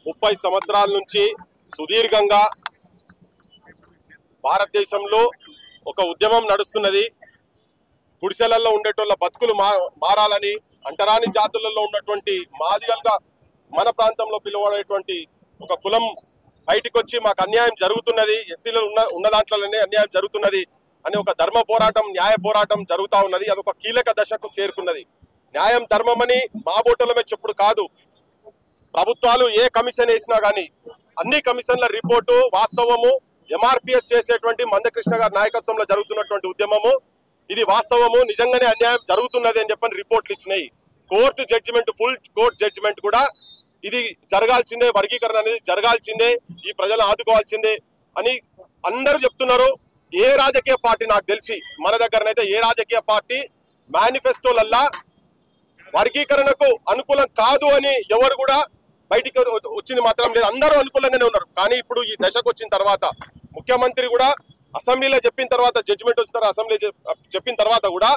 30 సంవత్సరాల నుంచి సుదీర్ఘంగా భారతదేశంలో ఒక ఉద్యమం నడుస్తున్నది. గుడిసెలలో ఉండేటోళ్ళ బతుకులు మారాలని, అంటరాని జాతులలో ఉన్నటువంటి మాదిగలుగా మన ప్రాంతంలో పిలువబడేటువంటి ఒక కులం బయటికి వచ్చి మాకు అన్యాయం జరుగుతున్నది, ఎస్సీలో ఉన్న దాంట్లోనే అన్యాయం జరుగుతున్నది అని ఒక ధర్మ పోరాటం, న్యాయ పోరాటం జరుగుతూ ఉన్నది. అదొక కీలక దశకు చేరుకున్నది. న్యాయం ధర్మమని మా బోటలమే చెప్పుడు కాదు. ప్రభుత్వాలు ఏ కమిషన్ వేసినా కానీ అన్ని కమిషన్ల రిపోర్టు వాస్తవము. ఎంఆర్పిఎస్ చేసేటువంటి మందకృష్ణ గారి నాయకత్వంలో జరుగుతున్నటువంటి ఉద్యమము ఇది వాస్తవము, నిజంగానే అన్యాయం జరుగుతున్నది అని చెప్పని రిపోర్ట్లు ఇచ్చినాయి. Court judgment, full court judgment కూడా ఇది జరగాల్సిందే, వర్గీకరణ అనేది జరగాల్సిందే, ఈ ప్రజలను ఆదుకోవాల్సిందే అని అందరూ చెప్తున్నారు. ఏ రాజకీయ పార్టీ నాకు తెలిసి మన దగ్గరనైతే ఏ రాజకీయ పార్టీ మేనిఫెస్టోలల్లా వర్గీకరణకు అనుకూలం కాదు అని ఎవరు కూడా బయటికి వచ్చింది మాత్రం లేదు. అందరూ అనుకూలంగానే ఉన్నారు. కానీ ఇప్పుడు ఈ దశకు వచ్చిన తర్వాత ముఖ్యమంత్రి కూడా అసెంబ్లీలో చెప్పిన తర్వాత, జడ్జిమెంట్ వచ్చిన తర్వాత అసెంబ్లీ చెప్పిన తర్వాత కూడా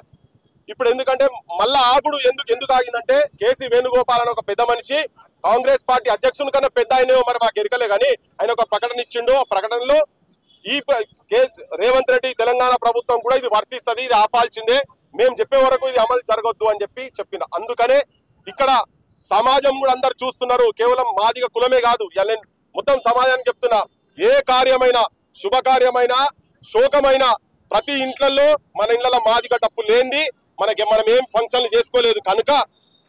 ఇప్పుడు ఎందుకంటే మళ్ళా ఆగుడు ఎందుకు ఆగిందంటే కేసీ వేణుగోపాల్ అని ఒక పెద్ద మనిషి, కాంగ్రెస్ పార్టీ అధ్యక్షుని కన్నా పెద్ద ఆయన మరి మాకు ఎరకలే కానీ ఆయన ఒక ప్రకటన ఇచ్చిండు. ఆ ప్రకటనలో ఈ రేవంత్ రెడ్డి తెలంగాణ ప్రభుత్వం కూడా ఇది వర్తిస్తుంది, ఇది ఆపాల్సిందే, మేము చెప్పే వరకు ఇది అమలు జరగొద్దు అని చెప్పిన. అందుకనే ఇక్కడ సమాజం కూడా అందరు చూస్తున్నారు. కేవలం మాదిగ కులమే కాదు, నేను మొత్తం సమాజానికి చెప్తున్నా, ఏ కార్యమైనా, శుభకార్యమైనా, శోకమైనా ప్రతి ఇంట్లలో మన ఇళ్లలో మాదిగ డప్పు లేనిది మనం ఏం ఫంక్షన్లు చేసుకోలేదు కనుక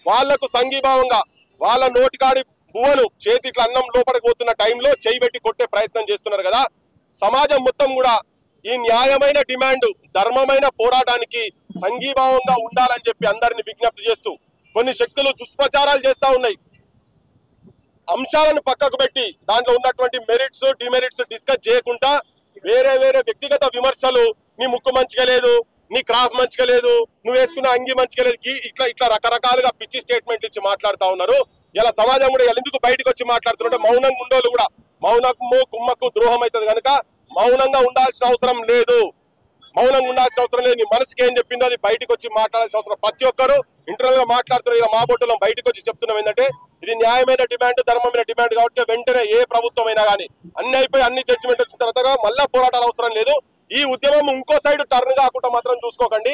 వాళ్లకు సంఘీభావంగా వాళ్ళ నోటికాడి బువ్వను చేతి ఇట్లా అన్నం లోపలికి పోతున్న టైంలో చేయి పెట్టి కొట్టే ప్రయత్నం చేస్తున్నారు కదా. సమాజం మొత్తం కూడా ఈ న్యాయమైన డిమాండ్, ధర్మమైన పోరాటానికి సంఘీభావంగా ఉండాలని చెప్పి అందరిని విజ్ఞప్తి చేస్తూ కొన్ని శక్తులు దుష్ప్రచారాలు చేస్తూ ఉన్నాయి. అంశాలను పక్కకు పెట్టి దాంట్లో ఉన్నటువంటి మెరిట్స్, డిమెరిట్స్ డిస్కస్ చేయకుండా వేరే వ్యక్తిగత విమర్శలు, నీ ముక్కు మంచిగా లేదు, నీ క్రాఫ్ట్ మంచిగా లేదు, నువ్వు వేసుకున్న అంగి మంచిగా లేదు, ఇట్లా రకరకాలుగా పిచ్చి స్టేట్మెంట్ ఇచ్చి మాట్లాడుతూ ఉన్నారు. ఇలా సమాజం కూడా ఎందుకు బయటకు వచ్చి మాట్లాడుతుంటే మౌనంగా ఉండోళ్ళు కూడా మౌనము కుమ్మకు ద్రోహం అవుతుంది కనుక మౌనంగా ఉండాల్సిన అవసరం లేదు. నీ మనసుకి ఏం చెప్పిందో అది బయటకు వచ్చి మాట్లాడాల్సిన అవసరం. ప్రతి ఒక్కరు ఇంటర్నల్ గా మాట్లాడుతున్నారు. ఇలా మా బొట్టులో బయటకు వచ్చి చెప్తున్నాం ఏంటంటే ఇది న్యాయమైన డిమాండ్, ధర్మమైన డిమాండ్ కాబట్టి వెంటనే ఏ ప్రభుత్వం అయినా కానీ అన్ని అయిపోయి అన్ని జడ్జిమెంట్ వచ్చిన తర్వాత మళ్ళా పోరాటాలు అవసరం లేదు. ఈ ఉద్యమం ఇంకో సైడ్ టర్న్ కాకుండా మాత్రం చూసుకోకండి.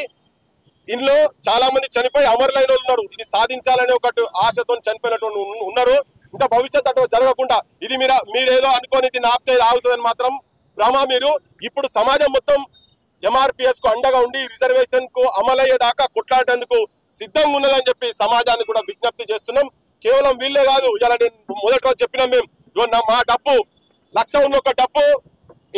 ఇందులో చాలా మంది చనిపోయి అమరులైన వాళ్ళు ఉన్నారు. ఇది సాధించాలనే ఒకటి ఆశతో చనిపోయినటువంటి ఉన్నారు. ఇంకా భవిష్యత్ అటు జరగకుండా ఇది మీరేదో అనుకోని ఇది ఆపితే ఆగుతుందని మాత్రం భ్రమ. మీరు ఇప్పుడు సమాజం మొత్తం ఎంఆర్పిఎస్ కు అండగా ఉండి రిజర్వేషన్ కు అమలయ్యేదాకా కొట్లాడేందుకు సిద్ధంగా ఉన్నదని చెప్పి సమాజాన్ని కూడా విజ్ఞప్తి చేస్తున్నాం. కేవలం వీళ్ళే కాదు, ఇలా నేను మొదటి రోజు చెప్పినాం, మేము మా డబ్బు 1,00,000 ఉన్న ఒక డబ్బు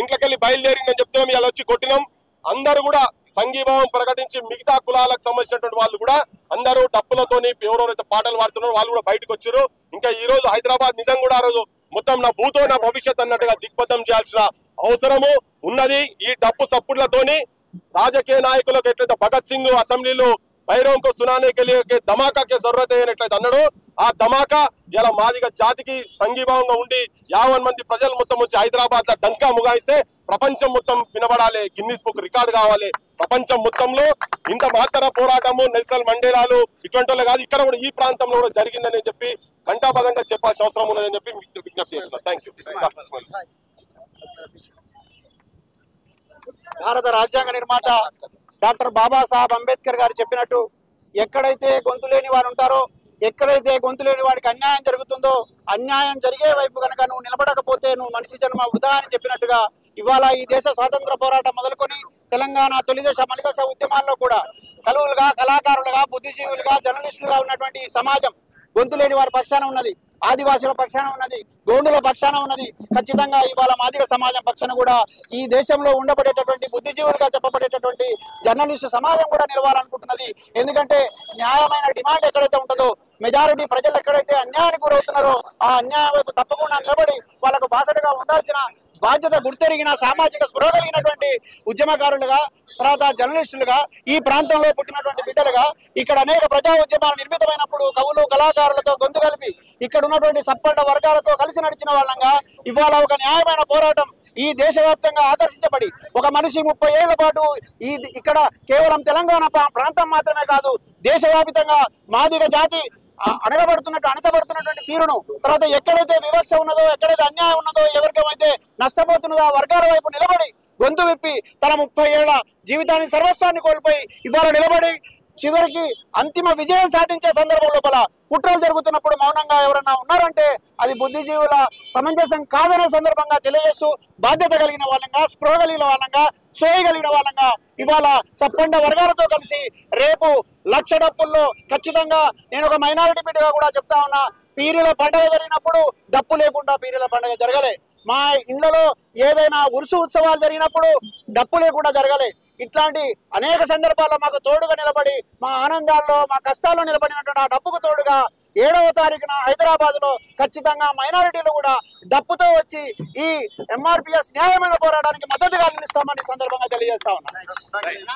ఇంట్లోకెళ్ళి బయలుదేరిందని చెప్తున్నాం. ఇలా వచ్చి కొట్టినాం. అందరూ కూడా సంఘీభావం ప్రకటించి మిగతా కులాలకు సంబంధించినటువంటి వాళ్ళు కూడా అందరూ డప్పులతోని ఎవరెవరైతే పాటలు పాడుతున్నారో వాళ్ళు కూడా బయటకు వచ్చారు. ఇంకా ఈ రోజు హైదరాబాద్ నిజంగా కూడా ఆ రోజు మొత్తం నా భూతో నా భవిష్యత్ అన్నట్టుగా దిగ్బద్ధం చేయాల్సిన అవసరము ఉన్నది. ఈ డప్పు సప్పుళ్లతోని రాజకీయ నాయకులకు ఎట్లయితే భగత్ సింగ్ అసెంబ్లీలో బైరోం को सुनाने के लिए के धमाका के जरूरत है ఎట్లయితే అన్నాడు, ఆ ధమాకా ఇలా మాదిగ జాతికి సంఘీభావంగా ఉండి 50 మంది ప్రజలు మొత్తం వచ్చి హైదరాబాద్ లో డంకా ముగాయిస్తే ప్రపంచం మొత్తం వినబడాలి, గిన్నిస్ బుక్ రికార్డు కావాలి. ప్రపంచం మొత్తంలో ఇంత మహత్తర పోరాటము నెల్సన్ మండేలాలు ఇటువంటి వాళ్ళు కాదు, ఇక్కడ కూడా ఈ ప్రాంతంలో కూడా జరిగిందని చెప్పి ఘంటాపదంగా చెప్పాల్సిన అవసరం ఉన్నదని చెప్పి విజ్ఞప్తి చేస్తున్నారు. Thank you. భారత రాజ్యాంగ నిర్మాత డాక్టర్ బాబాసాహెబ్ అంబేద్కర్ గారు చెప్పినట్టు ఎక్కడైతే గొంతు లేని వారు ఉంటారో, ఎక్కడైతే గొంతు లేని వాడికి అన్యాయం జరుగుతుందో, అన్యాయం జరిగే వైపు కనుక నువ్వు నిలబడకపోతే నువ్వు మనిషి జన్మ వృధా అని చెప్పినట్టుగా ఇవాళ ఈ దేశ స్వాతంత్ర పోరాటం మొదలుకొని తెలంగాణ తొలిదశ మలిదశ ఉద్యమాల్లో కూడా కలువులుగా, కళాకారులుగా, బుద్ధిజీవులుగా, జర్నలిస్టులుగా ఉన్నటువంటి ఈ సమాజం గొంతు లేని వారి పక్షాన ఉన్నది, ఆదివాసుల పక్షాన ఉన్నది, గోండుల పక్షాన ఉన్నది. ఖచ్చితంగా ఇవాళ మాదిగ సమాజం పక్షాన కూడా ఈ దేశంలో ఉండబడేటటువంటి బుద్ధిజీవులుగా చెప్పబడేటటువంటి జర్నలిస్టు సమాజం కూడా నిలవాలనుకుంటున్నది. ఎందుకంటే న్యాయమైన డిమాండ్ ఎక్కడైతే ఉంటుందో, మెజారిటీ ప్రజలు ఎక్కడైతే అన్యాయానికి గురవుతున్నారో ఆ అన్యాయం వైపు తప్పకుండా నిలబడి వాళ్ళకు బాసటగా ఉండాల్సిన బాధ్యత గుర్తెరిగిన సామాజిక స్పృహ కలిగినటువంటి ఉద్యమకారులుగా, తర్వాత జర్నలిస్టులుగా, ఈ ప్రాంతంలో పుట్టినటువంటి బిడ్డలుగా ఇక్కడ అనేక ప్రజా ఉద్యమాలు నిర్మితమైనప్పుడు కవులు, కళాకారులతో గొంతు కలిపి ఇక్కడ ఉన్నటువంటి సప్పండ వర్గాలతో కలిసి నడిచిన వాళ్ళంగా ఇవాళ ఒక న్యాయమైన పోరాటం ఈ దేశవ్యాప్తంగా ఆకర్షించబడి ఒక మనిషి 30 ఏళ్ల పాటు ఇక్కడ కేవలం తెలంగాణ ప్రాంతం మాత్రమే కాదు దేశవ్యాప్తంగా మాదిగ జాతి అణచబడుతున్నటువంటి తీరును, తర్వాత ఎక్కడైతే వివక్ష ఉన్నదో, ఎక్కడైతే అన్యాయం ఉన్నదో, ఎవరికైతే నష్టపోతున్నదో ఆ వర్గాల వైపు నిలబడి గొంతు విప్పి తన 30 ఏళ్ల జీవితాన్ని సర్వస్వాన్ని కోల్పోయి ఇవాళ నిలబడి చివరికి అంతిమ విజయం సాధించే సందర్భం లోపల కుట్రలు జరుగుతున్నప్పుడు మౌనంగా ఎవరన్నా ఉన్నారంటే అది బుద్ధిజీవుల సమంజసం కాదనే సందర్భంగా తెలియజేస్తూ బాధ్యత కలిగిన వాళ్ళంగా, స్పృహ కలిగిన వాళ్ళంగా, సోయగలిగిన వాళ్ళంగా ఇవాళ సప్పండ వర్గాలతో కలిసి రేపు 1,00,000 డప్పుల్లో ఖచ్చితంగా నేను ఒక మైనారిటీ బిడ్డగా కూడా చెప్తా ఉన్నా, పీరీల పండుగ జరిగినప్పుడు డప్పు లేకుండా పీరీల పండుగ జరగలే. మా ఇళ్లలో ఏదైనా ఉరుసు ఉత్సవాలు జరిగినప్పుడు డప్పు లేకుండా జరగలే. ఇట్లాంటి అనేక సందర్భాల్లో మాకు తోడుగా నిలబడి మా ఆనందాల్లో, మా కష్టాల్లో నిలబడినటువంటి ఆ డప్పుకు తోడుగా 7వ తారీఖున హైదరాబాద్ లో ఖచ్చితంగా మైనారిటీలు కూడా డప్పుతో వచ్చి ఈ MRPS న్యాయమైన పోరాటానికి మద్దతుగా నిలుస్తామని సందర్భంగా తెలియజేస్తా ఉన్నా.